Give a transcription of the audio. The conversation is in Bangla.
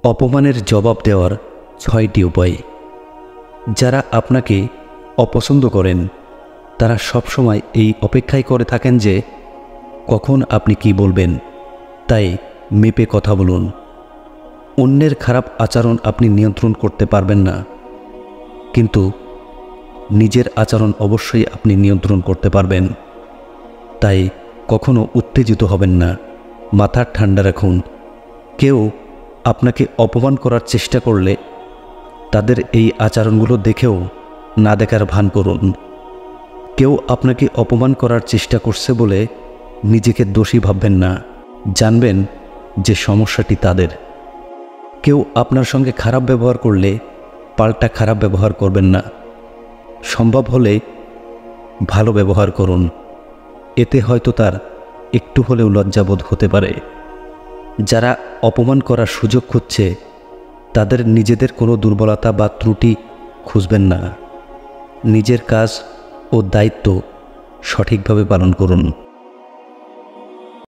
অপমানের জবাব দেওয়ার ৬টি উপায়। যারা আপনাকে অপছন্দ করেন তারা সবসময় এই অপেক্ষাই করে থাকেন যে কখন আপনি কি বলবেন, তাই মেপে কথা বলুন। অন্যের খারাপ আচরণ আপনি নিয়ন্ত্রণ করতে পারবেন না, কিন্তু নিজের আচরণ অবশ্যই আপনি নিয়ন্ত্রণ করতে পারবেন। তাই কখনো উত্তেজিত হবেন না, মাথা ঠান্ডা রাখুন। কেউ আপনাকে অপমান করার চেষ্টা করলে তাদের এই আচরণগুলো দেখেও না দেখার ভান করুন। কেউ আপনাকে অপমান করার চেষ্টা করছে বলে নিজেকে দোষী ভাববেন না, জানবেন যে সমস্যাটি তাদের। কেউ আপনার সঙ্গে খারাপ ব্যবহার করলে পাল্টা খারাপ ব্যবহার করবেন না, সম্ভব হলে ভালো ব্যবহার করুন। এতে হয়তো তার একটু হলেও লজ্জাবোধ হতে পারে। যারা অপমান করার সুযোগ খুঁজছে তাদের নিজেদের কোনো দুর্বলতা বা ত্রুটি খুঁজবেন না, নিজের কাজ ও দায়িত্ব সঠিকভাবে পালন করুন।